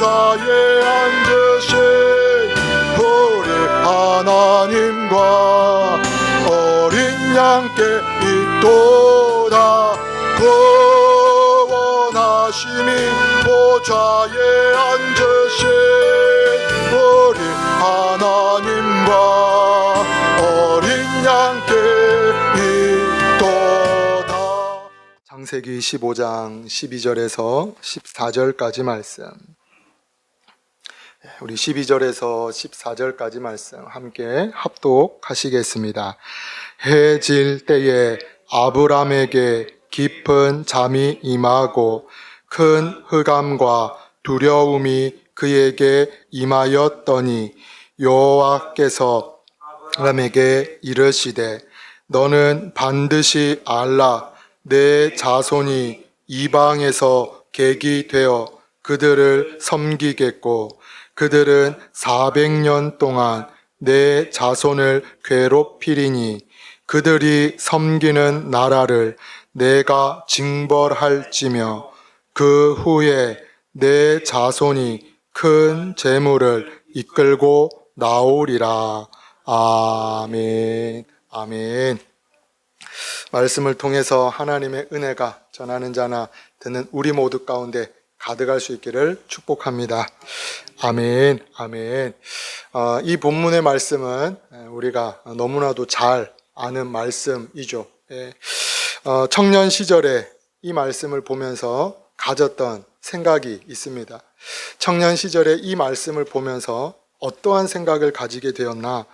보좌에 앉으신 우리 하나님과 어린 양께 있도다. 구원하심이 보좌에 앉으신 우리 하나님과 어린 양께 있도다. 창세기 15장 12절에서 14절까지 말씀, 우리 12절에서 14절까지 말씀 함께 합독하시겠습니다. 해 질 때에 아브람에게 깊은 잠이 임하고 큰 흑암과 두려움이 그에게 임하였더니 여호와께서 아브람에게 이르시되 너는 반드시 알라. 내 자손이 이방에서 객이 되어 그들을 섬기겠고 그들은 400년 동안 내 자손을 괴롭히리니 그들이 섬기는 나라를 내가 징벌할지며 그 후에 내 자손이 큰 재물을 이끌고 나오리라. 아멘. 아멘. 말씀을 통해서 하나님의 은혜가 전하는 자나 듣는 우리 모두 가운데 가득할 수 있기를 축복합니다. 아멘. 아멘. 이 본문의 말씀은 우리가 너무나도 잘 아는 말씀이죠. 청년 시절에 이 말씀을 보면서 가졌던 생각이 있습니다. 청년 시절에 이 말씀을 보면서 어떠한 생각을 가지게 되었나?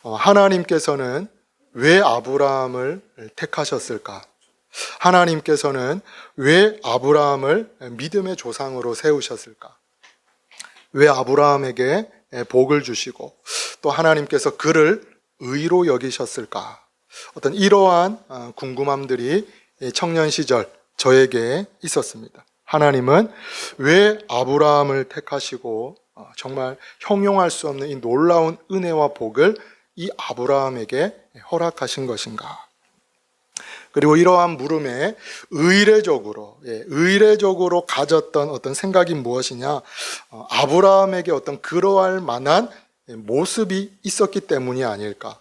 하나님께서는 왜 아브라함을 택하셨을까? 하나님께서는 왜 아브라함을 믿음의 조상으로 세우셨을까? 왜 아브라함에게 복을 주시고 또 하나님께서 그를 의로 여기셨을까? 어떤 이러한 궁금함들이 청년 시절 저에게 있었습니다. 하나님은 왜 아브라함을 택하시고 정말 형용할 수 없는 이 놀라운 은혜와 복을 이 아브라함에게 허락하신 것인가? 그리고 이러한 물음에 의례적으로 가졌던 어떤 생각이 무엇이냐? 아브라함에게 어떤 그러할 만한 모습이 있었기 때문이 아닐까?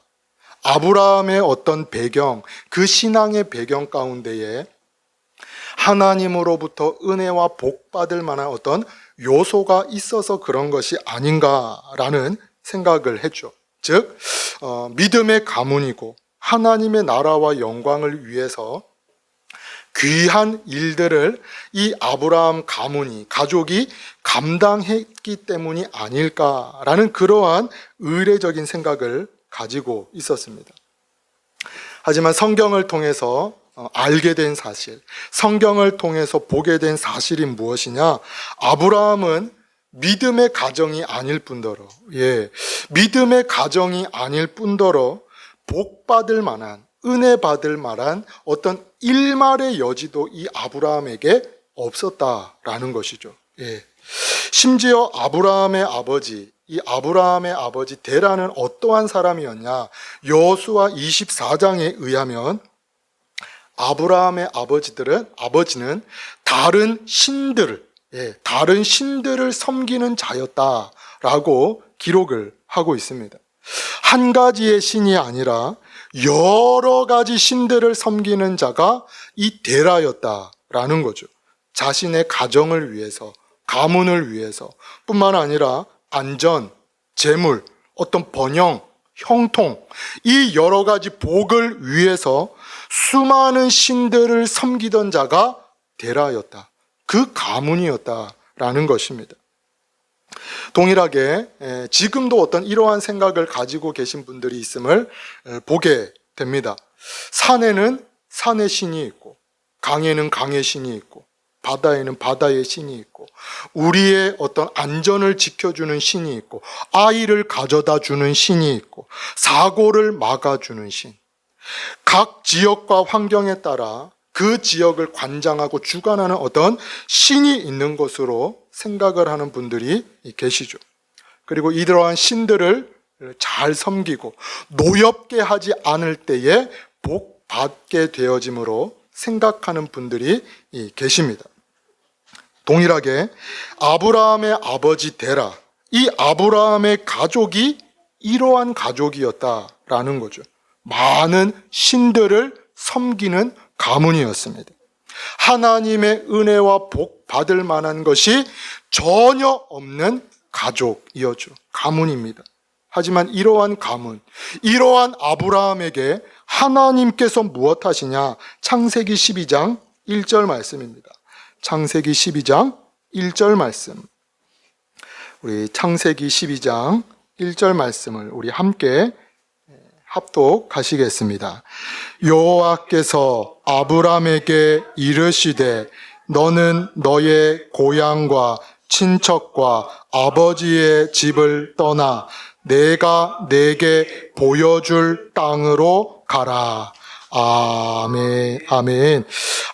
아브라함의 어떤 배경, 그 신앙의 배경 가운데에 하나님으로부터 은혜와 복 받을 만한 어떤 요소가 있어서 그런 것이 아닌가라는 생각을 했죠. 즉, 믿음의 가문이고 하나님의 나라와 영광을 위해서 귀한 일들을 이 아브라함 가문이, 가족이 감당했기 때문이 아닐까라는 그러한 의례적인 생각을 가지고 있었습니다. 하지만 성경을 통해서 알게 된 사실, 성경을 통해서 보게 된 사실이 무엇이냐? 아브라함은 믿음의 가정이 아닐 뿐더러, 믿음의 가정이 아닐 뿐더러 복 받을 만한, 은혜 받을 만한 어떤 일말의 여지도 이 아브라함에게 없었다라는 것이죠. 심지어 아브라함의 아버지, 이 아브라함의 아버지 데라는 어떠한 사람이었냐? 여호수아 24장에 의하면 아브라함의 아버지는 다른 신들을 섬기는 자였다라고 기록을 하고 있습니다. 한 가지의 신이 아니라 여러 가지 신들을 섬기는 자가 이 데라였다라는 거죠. 자신의 가정을 위해서, 가문을 위해서 뿐만 아니라 안전, 재물, 어떤 번영, 형통, 이 여러 가지 복을 위해서 수많은 신들을 섬기던 자가 데라였다. 그 가문이었다라는 것입니다. 동일하게 지금도 어떤 이러한 생각을 가지고 계신 분들이 있음을 보게 됩니다. 산에는 산의 신이 있고, 강에는 강의 신이 있고, 바다에는 바다의 신이 있고, 우리의 어떤 안전을 지켜주는 신이 있고, 아이를 가져다 주는 신이 있고, 사고를 막아주는 신. 각 지역과 환경에 따라 그 지역을 관장하고 주관하는 어떤 신이 있는 것으로 생각을 하는 분들이 계시죠. 그리고 이러한 신들을 잘 섬기고 노엽게 하지 않을 때에 복 받게 되어짐으로 생각하는 분들이 계십니다. 동일하게 아브라함의 아버지 데라, 이 아브라함의 가족이 이러한 가족이었다라는 거죠. 많은 신들을 섬기는 가문이었습니다. 하나님의 은혜와 복 받을 만한 것이 전혀 없는 가족이었죠. 가문입니다. 하지만 이러한 가문, 이러한 아브라함에게 하나님께서 무엇 하시냐? 창세기 12장 1절 말씀입니다. 창세기 12장 1절 말씀. 우리 창세기 12장 1절 말씀을 우리 함께 합독하시겠습니다. 여호와께서 아브라함에게 이르시되 너는 너의 고향과 친척과 아버지의 집을 떠나 내가 내게 보여줄 땅으로 가라. 아멘. 아멘.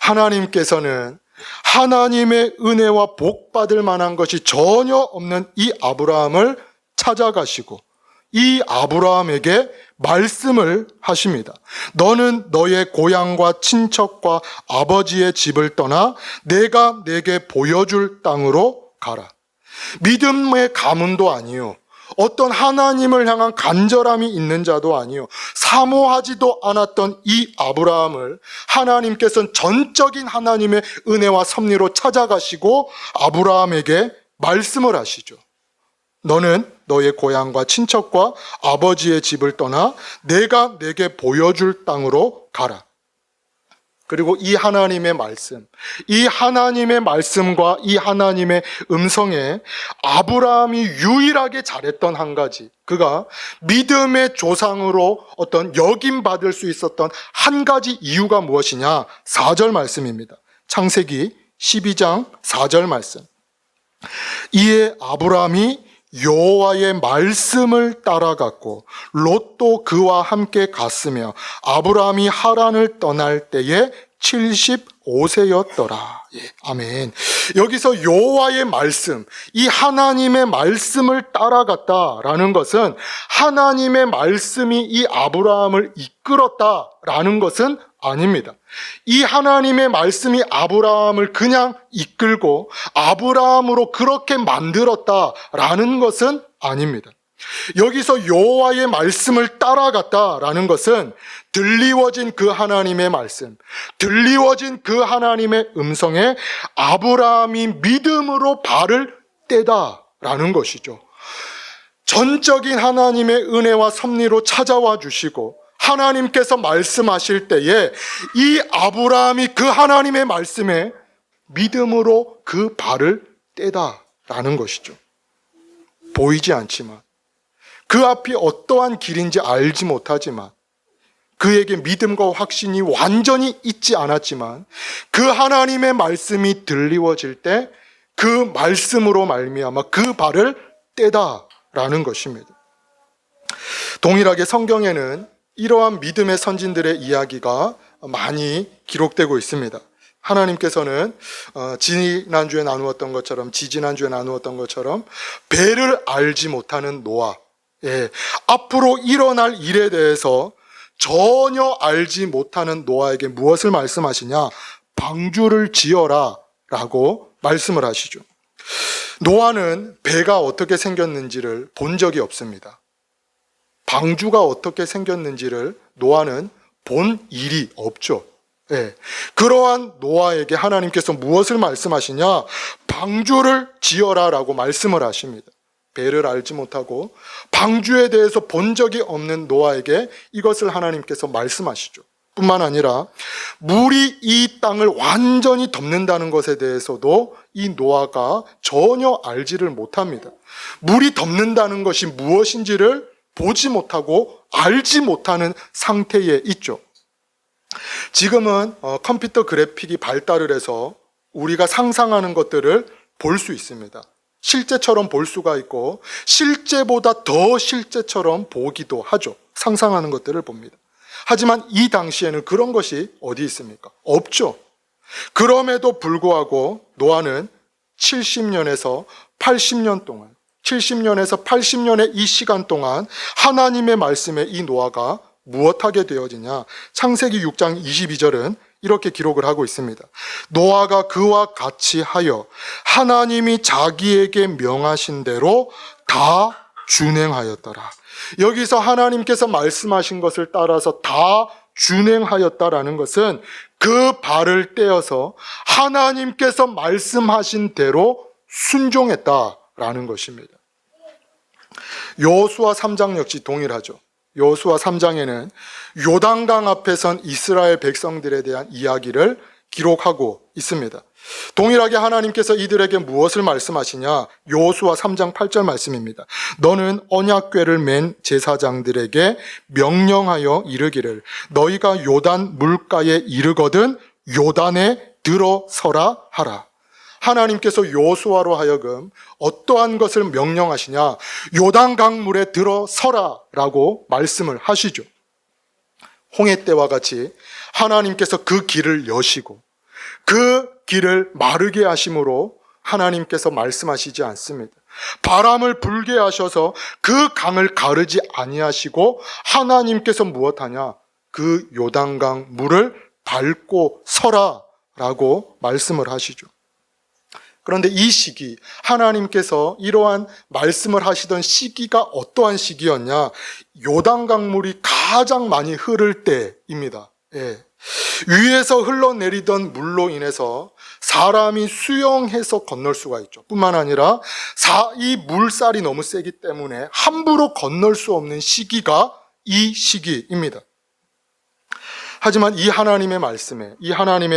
하나님께서는 하나님의 은혜와 복 받을 만한 것이 전혀 없는 이 아브라함을 찾아가시고 이 아브라함에게 말씀을 하십니다. 너는 너의 고향과 친척과 아버지의 집을 떠나 내가 내게 보여줄 땅으로 가라. 믿음의 가문도 아니요, 어떤 하나님을 향한 간절함이 있는 자도 아니요, 사모하지도 않았던 이 아브라함을 하나님께서는 전적인 하나님의 은혜와 섭리로 찾아가시고 아브라함에게 말씀을 하시죠. 너는 너의 고향과 친척과 아버지의 집을 떠나 내가 내게 보여줄 땅으로 가라. 그리고 이 하나님의 말씀, 이 하나님의 말씀과 이 하나님의 음성에 아브라함이 유일하게 잘했던 한 가지, 그가 믿음의 조상으로 어떤 역임받을 수 있었던 한 가지 이유가 무엇이냐? 4절 말씀입니다. 창세기 12장 4절 말씀. 이에 아브라함이 여호와의 말씀을 따라갔고 롯도 그와 함께 갔으며 아브라함이 하란을 떠날 때에 75세였더라. 예, 아멘. 여기서 여호와의 말씀, 이 하나님의 말씀을 따라갔다라는 것은 하나님의 말씀이 이 아브라함을 이끌었다라는 것은 아닙니다. 이 하나님의 말씀이 아브라함을 그냥 이끌고 아브라함으로 그렇게 만들었다라는 것은 아닙니다. 여기서 여호와의 말씀을 따라갔다라는 것은 들리워진 그 하나님의 말씀, 들리워진 그 하나님의 음성에 아브라함이 믿음으로 발을 떼다라는 것이죠. 전적인 하나님의 은혜와 섭리로 찾아와 주시고 하나님께서 말씀하실 때에 이 아브라함이 그 하나님의 말씀에 믿음으로 그 발을 떼다라는 것이죠. 보이지 않지만, 그 앞이 어떠한 길인지 알지 못하지만, 그에게 믿음과 확신이 완전히 있지 않았지만 그 하나님의 말씀이 들리워질 때 그 말씀으로 말미암아 그 발을 떼다라는 것입니다. 동일하게 성경에는 이러한 믿음의 선진들의 이야기가 많이 기록되고 있습니다. 하나님께서는 지난주에 나누었던 것처럼, 지지난주에 나누었던 것처럼 배를 알지 못하는 노아, 앞으로 일어날 일에 대해서 전혀 알지 못하는 노아에게 무엇을 말씀하시냐? 방주를 지어라 라고 말씀을 하시죠. 노아는 배가 어떻게 생겼는지를 본 적이 없습니다. 방주가 어떻게 생겼는지를 노아는 본 일이 없죠. 그러한 노아에게 하나님께서 무엇을 말씀하시냐? 방주를 지어라 라고 말씀을 하십니다. 배를 알지 못하고 방주에 대해서 본 적이 없는 노아에게 이것을 하나님께서 말씀하시죠. 뿐만 아니라 물이 이 땅을 완전히 덮는다는 것에 대해서도 이 노아가 전혀 알지를 못합니다. 물이 덮는다는 것이 무엇인지를 보지 못하고 알지 못하는 상태에 있죠. 지금은 컴퓨터 그래픽이 발달을 해서 우리가 상상하는 것들을 볼 수 있습니다. 실제처럼 볼 수가 있고 실제보다 더 실제처럼 보기도 하죠. 상상하는 것들을 봅니다. 하지만 이 당시에는 그런 것이 어디 있습니까? 없죠. 그럼에도 불구하고 노아는 70년에서 80년 동안, 70년에서 80년의 이 시간 동안 하나님의 말씀에 이 노아가 무엇하게 되어지냐? 창세기 6장 22절은 이렇게 기록을 하고 있습니다. 노아가 그와 같이 하여 하나님이 자기에게 명하신 대로 다 준행하였더라. 여기서 하나님께서 말씀하신 것을 따라서 다 준행하였다라는 것은 그 발을 떼어서 하나님께서 말씀하신 대로 순종했다라는 것입니다. 여호수아 3장 역시 동일하죠. 여호수아 3장에는 요단강 앞에 선 이스라엘 백성들에 대한 이야기를 기록하고 있습니다. 동일하게 하나님께서 이들에게 무엇을 말씀하시냐? 여호수아 3장 8절 말씀입니다. 너는 언약궤를 맨 제사장들에게 명령하여 이르기를 너희가 요단 물가에 이르거든 요단에 들어서라 하라. 하나님께서 여호수아로 하여금 어떠한 것을 명령하시냐? 요단 강물에 들어서라 라고 말씀을 하시죠. 홍해 때와 같이 하나님께서 그 길을 여시고 그 길을 마르게 하심으로 하나님께서 말씀하시지 않습니다. 바람을 불게 하셔서 그 강을 가르지 아니하시고 하나님께서 무엇하냐? 그 요단강 물을 밟고 서라라고 말씀을 하시죠. 그런데 이 시기, 하나님께서 이러한 말씀을 하시던 시기가 어떠한 시기였냐? 요단강물이 가장 많이 흐를 때입니다. 위에서 흘러내리던 물로 인해서 사람이 수영해서 건널 수가 있죠. 뿐만 아니라 이 물살이 너무 세기 때문에 함부로 건널 수 없는 시기가 이 시기입니다. 하지만 이 하나님의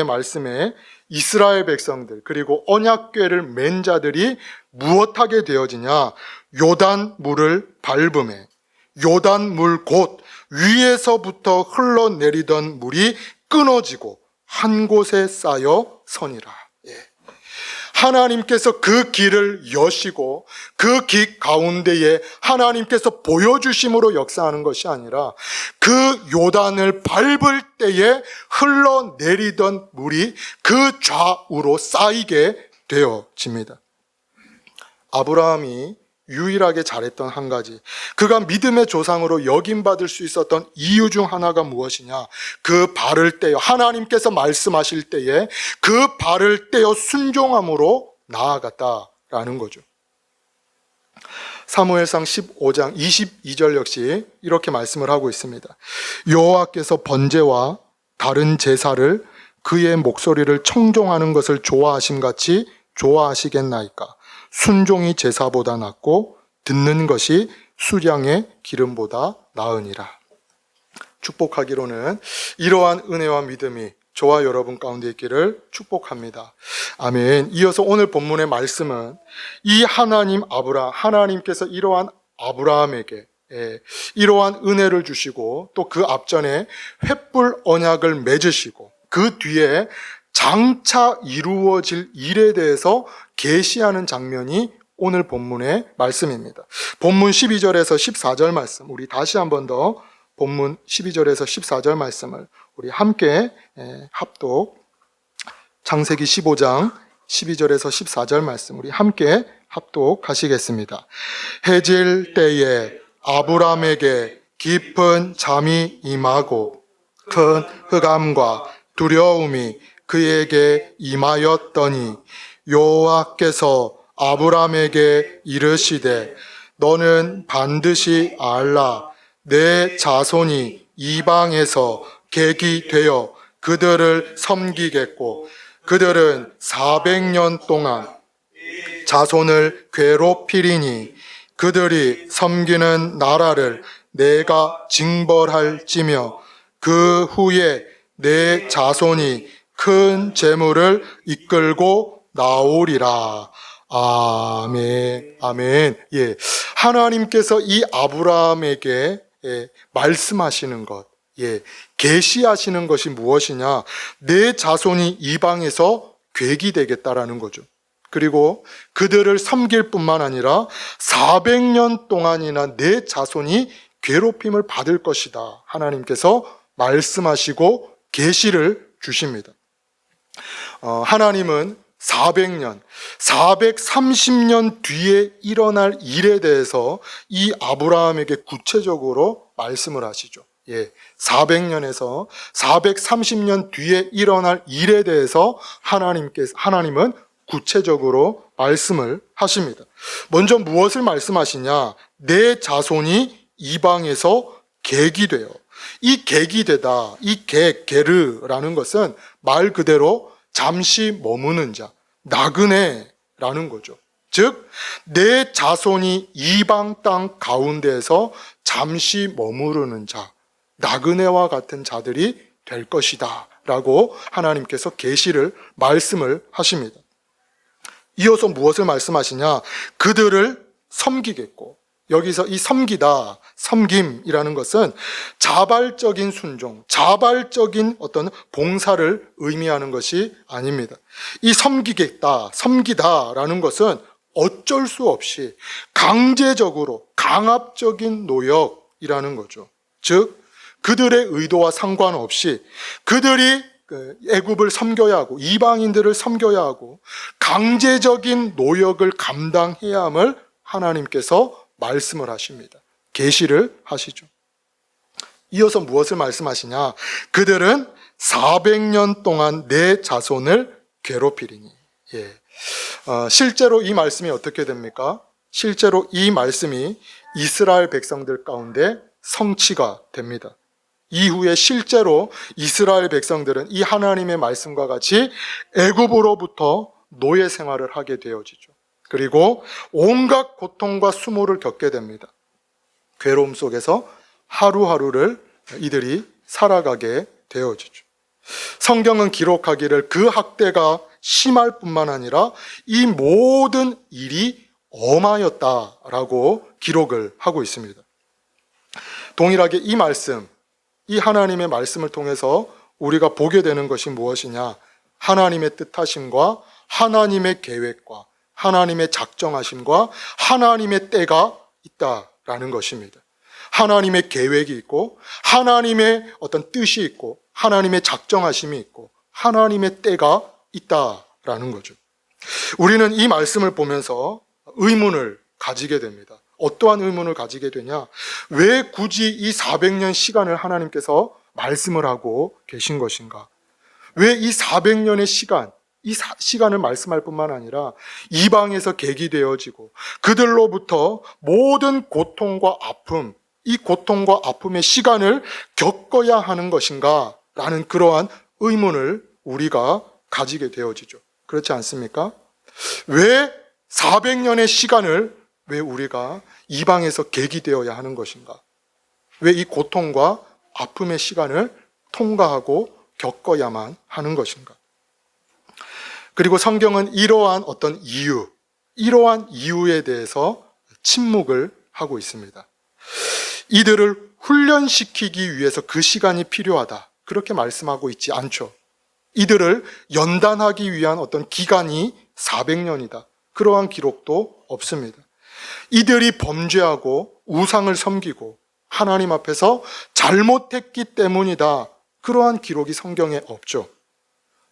말씀에 이스라엘 백성들 그리고 언약궤를 맨 자들이 무엇하게 되어지냐? 요단 물을 밟음에 요단 물 곧 위에서부터 흘러내리던 물이 끊어지고 한 곳에 쌓여 서니라. 하나님께서 그 길을 여시고 그 길 가운데에 하나님께서 보여주심으로 역사하는 것이 아니라 그 요단을 밟을 때에 흘러내리던 물이 그 좌우로 쌓이게 되어집니다. 아브라함이 유일하게 잘했던 한 가지, 그가 믿음의 조상으로 여김받을 수 있었던 이유 중 하나가 무엇이냐? 그 발을 떼어 하나님께서 말씀하실 때에 그 발을 떼어 순종함으로 나아갔다라는 거죠. 사무엘상 15장 22절 역시 이렇게 말씀을 하고 있습니다. 여호와께서 번제와 다른 제사를 그의 목소리를 청종하는 것을 좋아하심같이 좋아하시겠나이까? 순종이 제사보다 낫고 듣는 것이 수량의 기름보다 나으니라. 축복하기로는 이러한 은혜와 믿음이 저와 여러분 가운데 있기를 축복합니다. 아멘. 이어서 오늘 본문의 말씀은 이 하나님께서 이러한 아브라함에게 이러한 은혜를 주시고 또 그 앞전에 횃불 언약을 맺으시고 그 뒤에 장차 이루어질 일에 대해서 계시하는 장면이 오늘 본문의 말씀입니다. 본문 12절에서 14절 말씀, 우리 다시 한 번 더 본문 12절에서 14절 말씀을 우리 함께 합독, 창세기 15장 12절에서 14절 말씀 우리 함께 합독하시겠습니다. 해질 때에 아브람에게 깊은 잠이 임하고 큰 흑암과 두려움이 그에게 임하였더니 여호와께서 아브람에게 이르시되 너는 반드시 알라. 내 자손이 이방에서 객이 되어 그들을 섬기겠고 그들은 400년 동안 자손을 괴롭히리니 그들이 섬기는 나라를 내가 징벌할지며 그 후에 내 자손이 큰 재물을 이끌고 나오리라. 아멘. 아멘. 하나님께서 이 아브라함에게 말씀하시는 것, 계시하시는 것이 무엇이냐? 내 자손이 이방에서 궤기 되겠다라는 거죠. 그리고 그들을 섬길 뿐만 아니라 400년 동안이나 내 자손이 괴롭힘을 받을 것이다. 하나님께서 말씀하시고 계시를 주십니다. 하나님은 400년, 430년 뒤에 일어날 일에 대해서 이 아브라함에게 구체적으로 말씀을 하시죠. 400년에서 430년 뒤에 일어날 일에 대해서 하나님은 구체적으로 말씀을 하십니다. 먼저 무엇을 말씀하시냐? 내 자손이 이방에서 객이 되어. 이 객이 되다, 이 게르라는 것은 말 그대로 잠시 머무는 자, 나그네라는 거죠. 즉, 내 자손이 이방 땅 가운데에서 잠시 머무르는 자, 나그네와 같은 자들이 될 것이다 라고 하나님께서 계시를 말씀을 하십니다. 이어서 무엇을 말씀하시냐? 그들을 섬기겠고, 여기서 이 섬기다, 섬김이라는 것은 자발적인 순종, 자발적인 어떤 봉사를 의미하는 것이 아닙니다. 이 섬기겠다, 섬기다라는 것은 어쩔 수 없이 강제적으로 강압적인 노역이라는 거죠. 즉, 그들의 의도와 상관없이 그들이 애굽을 섬겨야 하고 이방인들을 섬겨야 하고 강제적인 노역을 감당해야 함을 하나님께서 말씀을 하십니다. 계시를 하시죠. 이어서 무엇을 말씀하시냐? 그들은 400년 동안 내 자손을 괴롭히리니. 실제로 이 말씀이 어떻게 됩니까? 실제로 이 말씀이 이스라엘 백성들 가운데 성취가 됩니다. 이후에 실제로 이스라엘 백성들은 이 하나님의 말씀과 같이 애굽으로부터 노예 생활을 하게 되어지죠. 그리고 온갖 고통과 수모를 겪게 됩니다. 괴로움 속에서 하루하루를 이들이 살아가게 되어지죠. 성경은 기록하기를 그 학대가 심할 뿐만 아니라 이 모든 일이 엄하였다라고 기록을 하고 있습니다. 동일하게 이 말씀, 이 하나님의 말씀을 통해서 우리가 보게 되는 것이 무엇이냐? 하나님의 뜻하심과 하나님의 계획과 하나님의 작정하심과 하나님의 때가 있다라는 것입니다. 하나님의 계획이 있고 하나님의 어떤 뜻이 있고 하나님의 작정하심이 있고 하나님의 때가 있다라는 거죠. 우리는 이 말씀을 보면서 의문을 가지게 됩니다. 어떠한 의문을 가지게 되냐? 왜 굳이 이 400년 시간을 하나님께서 말씀을 하고 계신 것인가? 왜 이 400년의 시간, 이 시간을 말씀할 뿐만 아니라 이방에서 객이 되어지고 그들로부터 모든 고통과 아픔, 이 고통과 아픔의 시간을 겪어야 하는 것인가? 라는 그러한 의문을 우리가 가지게 되어지죠. 그렇지 않습니까? 왜 400년의 시간을 왜 우리가 이방에서 객이 되어야 하는 것인가? 왜 이 고통과 아픔의 시간을 통과하고 겪어야만 하는 것인가? 그리고 성경은 이러한 어떤 이러한 이유에 대해서 침묵을 하고 있습니다. 이들을 훈련시키기 위해서 그 시간이 필요하다. 그렇게 말씀하고 있지 않죠. 이들을 연단하기 위한 어떤 기간이 400년이다. 그러한 기록도 없습니다. 이들이 범죄하고 우상을 섬기고 하나님 앞에서 잘못했기 때문이다. 그러한 기록이 성경에 없죠.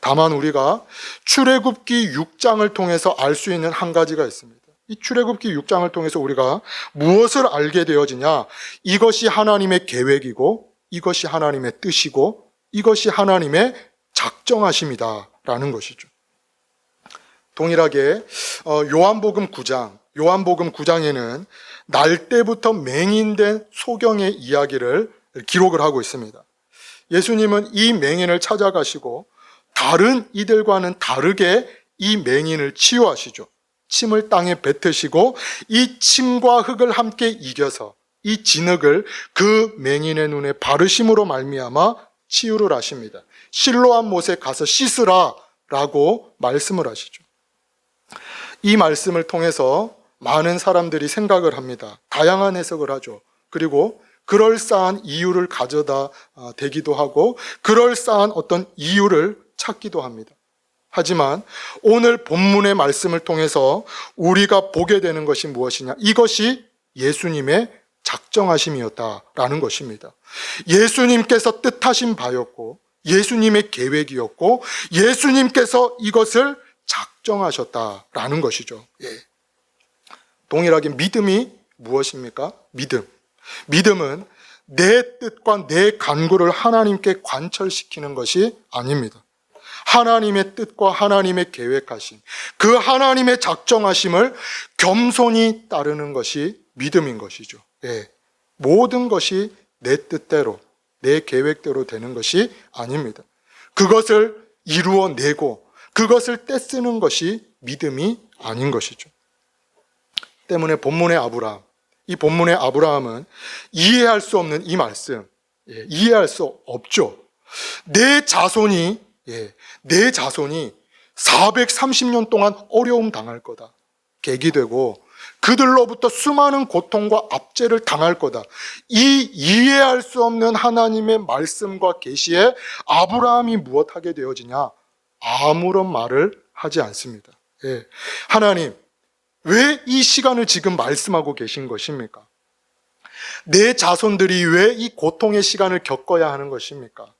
다만 우리가 출애굽기 6장을 통해서 알 수 있는 한 가지가 있습니다. 이 출애굽기 6장을 통해서 우리가 무엇을 알게 되어지냐? 이것이 하나님의 계획이고 이것이 하나님의 뜻이고 이것이 하나님의 작정하심이다라는 것이죠. 동일하게 요한복음 9장에는 날 때부터 맹인된 소경의 이야기를 기록을 하고 있습니다. 예수님은 이 맹인을 찾아가시고 다른 이들과는 다르게 이 맹인을 치유하시죠. 침을 땅에 뱉으시고 이 침과 흙을 함께 이겨서 이 진흙을 그 맹인의 눈에 바르심으로 말미암아 치유를 하십니다. 실로암 못에 가서 씻으라 라고 말씀을 하시죠. 이 말씀을 통해서 많은 사람들이 생각을 합니다. 다양한 해석을 하죠. 그리고 그럴싸한 이유를 가져다 대기도 하고 그럴싸한 어떤 이유를 찾기도 합니다. 하지만 오늘 본문의 말씀을 통해서 우리가 보게 되는 것이 무엇이냐? 이것이 예수님의 작정하심이었다라는 것입니다. 예수님께서 뜻하신 바였고 예수님의 계획이었고 예수님께서 이것을 작정하셨다라는 것이죠. 동일하게 믿음이 무엇입니까? 믿음은 내 뜻과 내 간구를 하나님께 관철시키는 것이 아닙니다. 하나님의 뜻과 하나님의 계획하심, 그 하나님의 작정하심을 겸손히 따르는 것이 믿음인 것이죠. 모든 것이 내 뜻대로, 내 계획대로 되는 것이 아닙니다. 그것을 이루어내고 그것을 떼쓰는 것이 믿음이 아닌 것이죠. 때문에 본문의 아브라함, 이 본문의 아브라함은 이해할 수 없는 이 말씀, 이해할 수 없죠. 내 자손이 430년 동안 어려움 당할 거다. 계기되고 그들로부터 수많은 고통과 압제를 당할 거다. 이 이해할 수 없는 하나님의 말씀과 계시에 아브라함이 무엇하게 되어지냐? 아무런 말을 하지 않습니다. 하나님, 왜 이 시간을 지금 말씀하고 계신 것입니까? 내 자손들이 왜 이 고통의 시간을 겪어야 하는 것입니까?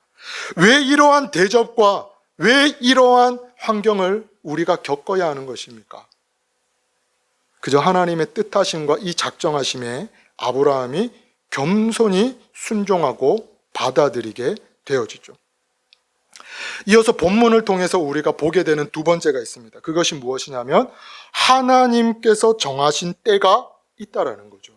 왜 이러한 대접과 왜 이러한 환경을 우리가 겪어야 하는 것입니까? 그저 하나님의 뜻하심과 이 작정하심에 아브라함이 겸손히 순종하고 받아들이게 되어지죠. 이어서 본문을 통해서 우리가 보게 되는 두 번째가 있습니다. 그것이 무엇이냐면 하나님께서 정하신 때가 있다라는 거죠.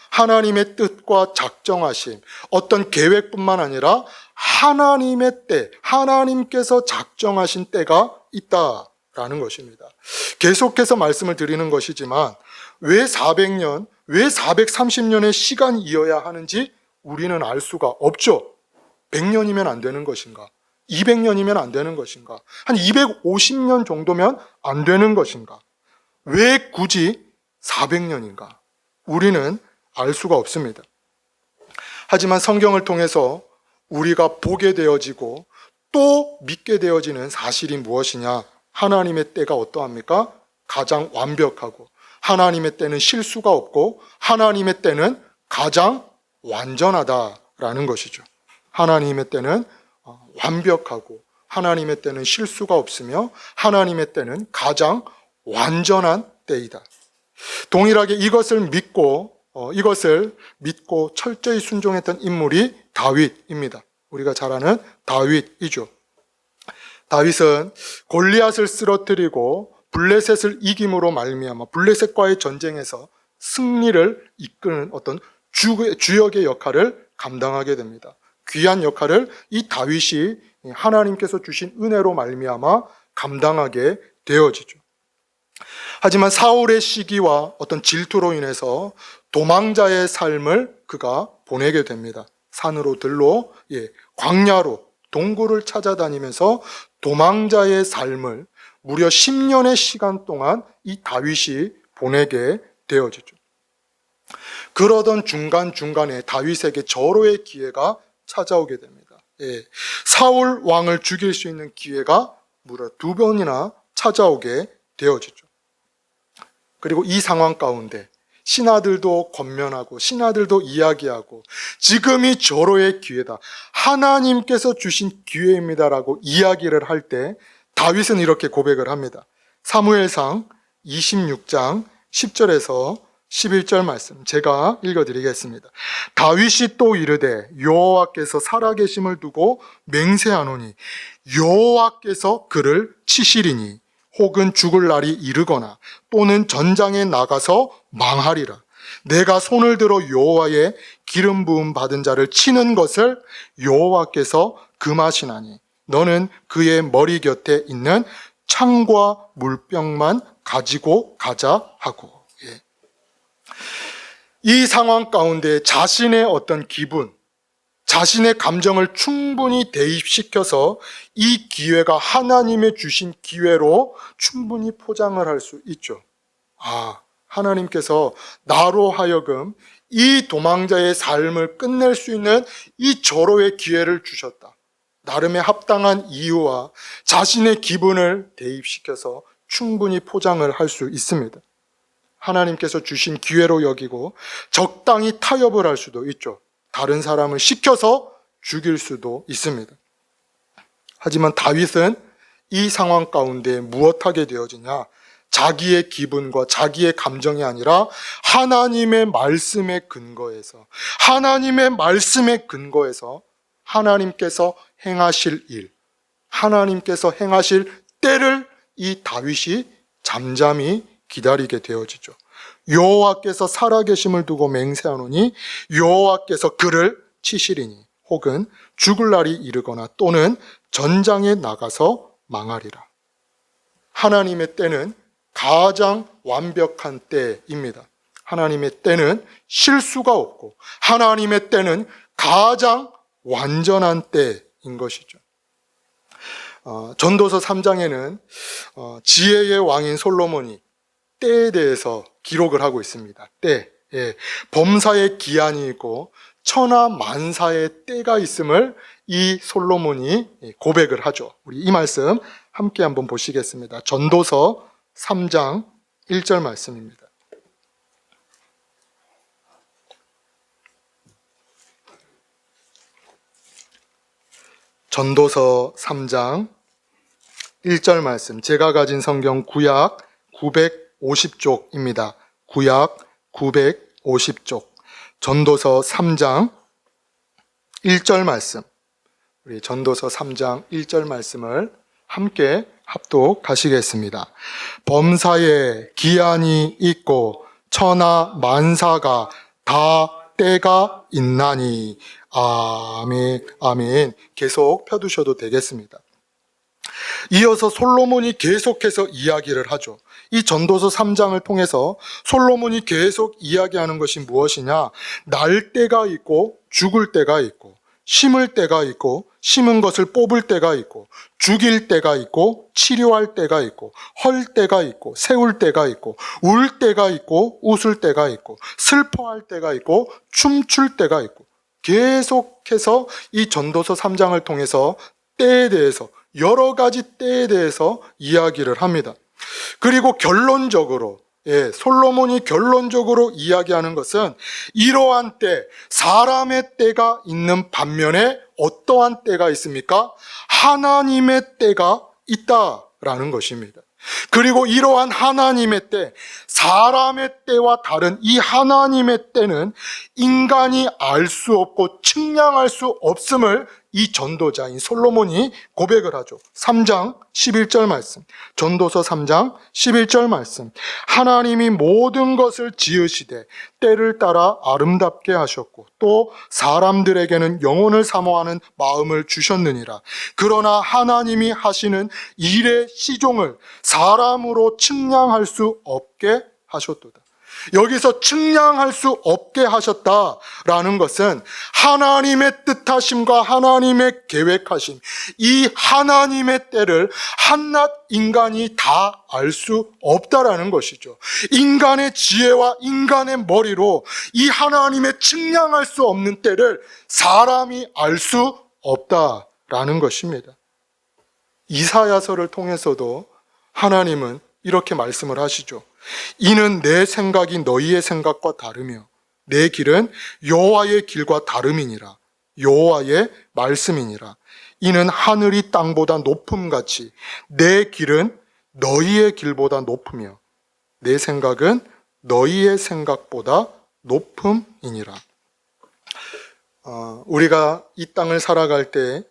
하나님의 뜻과 작정하심, 어떤 계획뿐만 아니라 하나님의 때, 하나님께서 작정하신 때가 있다라는 것입니다. 계속해서 말씀을 드리는 것이지만 왜 400년, 왜 430년의 시간이어야 하는지 우리는 알 수가 없죠. 100년이면 안 되는 것인가? 200년이면 안 되는 것인가? 한 250년 정도면 안 되는 것인가? 왜 굳이 400년인가? 우리는 알 수가 없습니다. 하지만 성경을 통해서 우리가 보게 되어지고 또 믿게 되어지는 사실이 무엇이냐? 하나님의 때가 어떠합니까? 가장 완벽하고 하나님의 때는 실수가 없고 하나님의 때는 가장 완전하다라는 것이죠. 하나님의 때는 완벽하고 하나님의 때는 실수가 없으며 하나님의 때는 가장 완전한 때이다. 동일하게 이것을 믿고 철저히 순종했던 인물이 다윗입니다. 우리가 잘 아는 다윗이죠. 다윗은 골리앗을 쓰러뜨리고 블레셋을 이김으로 말미암아 블레셋과의 전쟁에서 승리를 이끄는 어떤 주역의 역할을 감당하게 됩니다. 귀한 역할을 이 다윗이 하나님께서 주신 은혜로 말미암아 감당하게 되어지죠. 하지만 사울의 시기와 어떤 질투로 인해서 도망자의 삶을 그가 보내게 됩니다. 산으로 들로, 광야로, 동굴을 찾아다니면서 도망자의 삶을 무려 10년의 시간 동안 이 다윗이 보내게 되어지죠. 그러던 중간중간에 다윗에게 절호의 기회가 찾아오게 됩니다. 사울 왕을 죽일 수 있는 기회가 무려 2번이나 찾아오게 되어지죠. 그리고 이 상황 가운데 신하들도 권면하고 신하들도 이야기하고 지금이 절호의 기회다. 하나님께서 주신 기회입니다라고 이야기를 할 때 다윗은 이렇게 고백을 합니다. 사무엘상 26장 10절에서 11절 말씀 제가 읽어드리겠습니다. 다윗이 또 이르되 여호와께서 살아계심을 두고 맹세하노니 여호와께서 그를 치시리니 혹은 죽을 날이 이르거나 또는 전장에 나가서 망하리라. 내가 손을 들어 여호와의 기름 부음 받은 자를 치는 것을 여호와께서 금하시나니 너는 그의 머리 곁에 있는 창과 물병만 가지고 가자 하고. 이 상황 가운데 자신의 어떤 기분, 자신의 감정을 충분히 대입시켜서 이 기회가 하나님의 주신 기회로 충분히 포장을 할 수 있죠. 하나님께서 나로 하여금 이 도망자의 삶을 끝낼 수 있는 이 절호의 기회를 주셨다. 나름의 합당한 이유와 자신의 기분을 대입시켜서 충분히 포장을 할 수 있습니다. 하나님께서 주신 기회로 여기고 적당히 타협을 할 수도 있죠. 다른 사람을 시켜서 죽일 수도 있습니다. 하지만 다윗은 이 상황 가운데 무엇하게 되어지냐? 자기의 기분과 자기의 감정이 아니라 하나님의 말씀에 근거해서, 하나님의 말씀에 근거해서 하나님께서 행하실 일, 하나님께서 행하실 때를 이 다윗이 잠잠히 기다리게 되어지죠. 여호와께서 살아계심을 두고 맹세하노니 여호와께서 그를 치시리니, 혹은 죽을 날이 이르거나 또는 전장에 나가서 망하리라. 하나님의 때는 가장 완벽한 때입니다. 하나님의 때는 실수가 없고 하나님의 때는 가장 완전한 때인 것이죠. 전도서 3장에는 지혜의 왕인 솔로몬이 때에 대해서 기록을 하고 있습니다. 때, 범사의 기한이 있고 천하 만사의 때가 있음을 이 솔로몬이 고백을 하죠. 우리 이 말씀 함께 한번 보시겠습니다. 전도서 3장 1절 말씀입니다. 전도서 3장 1절 말씀, 제가 가진 성경 구약 950쪽입니다. 구약 950쪽, 전도서 3장 1절 말씀, 우리 전도서 3장 1절 말씀을 함께 합독하시겠습니다. 범사에 기한이 있고 천하 만사가 다 때가 있나니. 아멘, 아멘. 계속 펴두셔도 되겠습니다. 이어서 솔로몬이 계속해서 이야기를 하죠. 이 전도서 3장을 통해서 솔로몬이 계속 이야기하는 것이 무엇이냐? 날 때가 있고 죽을 때가 있고, 심을 때가 있고 심은 것을 뽑을 때가 있고, 죽일 때가 있고 치료할 때가 있고, 헐 때가 있고 세울 때가 있고, 울 때가 있고 웃을 때가 있고, 슬퍼할 때가 있고 춤출 때가 있고, 계속해서 이 전도서 3장을 통해서 때에 대해서, 여러 가지 때에 대해서 이야기를 합니다. 그리고 결론적으로, 솔로몬이 결론적으로 이야기하는 것은 이러한 때, 사람의 때가 있는 반면에 어떠한 때가 있습니까? 하나님의 때가 있다라는 것입니다. 그리고 이러한 하나님의 때, 사람의 때와 다른 이 하나님의 때는 인간이 알 수 없고 측량할 수 없음을 이 전도자인 솔로몬이 고백을 하죠. 3장 11절 말씀, 전도서 3장 11절 말씀, 하나님이 모든 것을 지으시되 때를 따라 아름답게 하셨고 또 사람들에게는 영혼을 사모하는 마음을 주셨느니라. 그러나 하나님이 하시는 일의 시종을 사람으로 측량할 수 없게 하셨도다. 여기서 측량할 수 없게 하셨다라는 것은 하나님의 뜻하심과 하나님의 계획하심, 이 하나님의 때를 한낱 인간이 다 알 수 없다라는 것이죠. 인간의 지혜와 인간의 머리로 이 하나님의 측량할 수 없는 때를 사람이 알 수 없다라는 것입니다. 이사야서를 통해서도 하나님은 이렇게 말씀을 하시죠. 이는 내 생각이 너희의 생각과 다르며 내 길은 여호와의 길과 다름이니라. 여호와의 말씀이니라. 이는 하늘이 땅보다 높음같이 내 길은 너희의 길보다 높으며 내 생각은 너희의 생각보다 높음이니라. 우리가 이 땅을 살아갈 때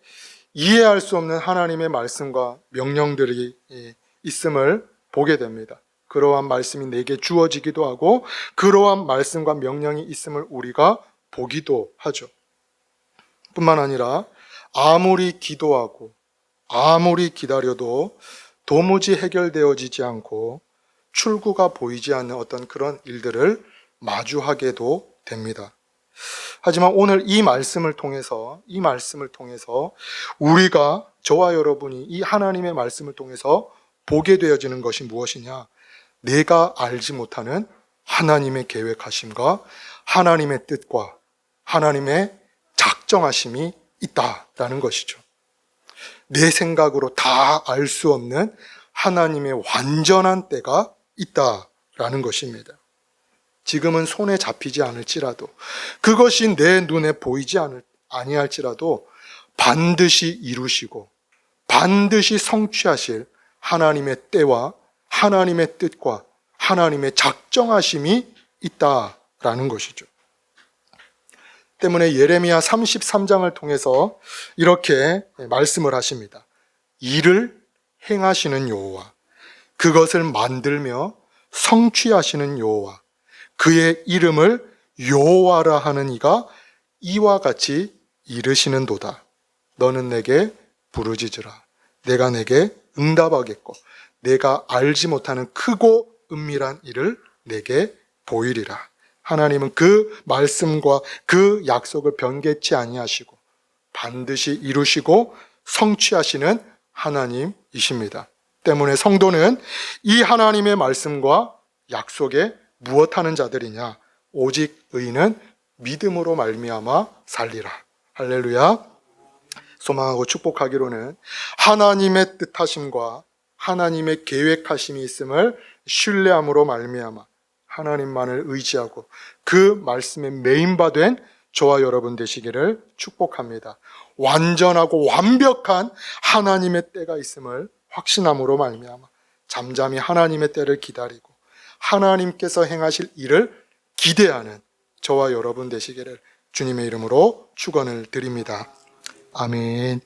이해할 수 없는 하나님의 말씀과 명령들이 있음을 보게 됩니다. 그러한 말씀이 내게 주어지기도 하고 그러한 말씀과 명령이 있음을 우리가 보기도 하죠. 뿐만 아니라 아무리 기도하고 아무리 기다려도 도무지 해결되어지지 않고 출구가 보이지 않는 어떤 그런 일들을 마주하게도 됩니다. 하지만 오늘 이 말씀을 통해서 우리가, 저와 여러분이 이 하나님의 말씀을 통해서 보게 되어지는 것이 무엇이냐? 내가 알지 못하는 하나님의 계획하심과 하나님의 뜻과 하나님의 작정하심이 있다라는 것이죠. 내 생각으로 다 알 수 없는 하나님의 완전한 때가 있다라는 것입니다. 지금은 손에 잡히지 않을지라도, 그것이 내 눈에 보이지 아니할지라도 반드시 이루시고 반드시 성취하실 하나님의 때와 하나님의 뜻과 하나님의 작정하심이 있다라는 것이죠. 때문에 예레미야 33장을 통해서 이렇게 말씀을 하십니다. 일을 행하시는 여호와, 그것을 만들며 성취하시는 여호와, 그의 이름을 여호와라 하는 이가 이와 같이 이르시는도다. 너는 내게 부르짖으라. 내가 내게 응답하겠고 내가 알지 못하는 크고 은밀한 일을 내게 보이리라. 하나님은 그 말씀과 그 약속을 변개치 아니하시고 반드시 이루시고 성취하시는 하나님이십니다. 때문에 성도는 이 하나님의 말씀과 약속에 무엇하는 자들이냐? 오직 의인은 믿음으로 말미암아 살리라. 할렐루야. 소망하고 축복하기로는 하나님의 뜻하심과 하나님의 계획하심이 있음을 신뢰함으로 말미암아 하나님만을 의지하고 그 말씀에 매인바된 저와 여러분 되시기를 축복합니다. 완전하고 완벽한 하나님의 때가 있음을 확신함으로 말미암아 잠잠히 하나님의 때를 기다리고 하나님께서 행하실 일을 기대하는 저와 여러분 되시기를 주님의 이름으로 축원을 드립니다. 아멘.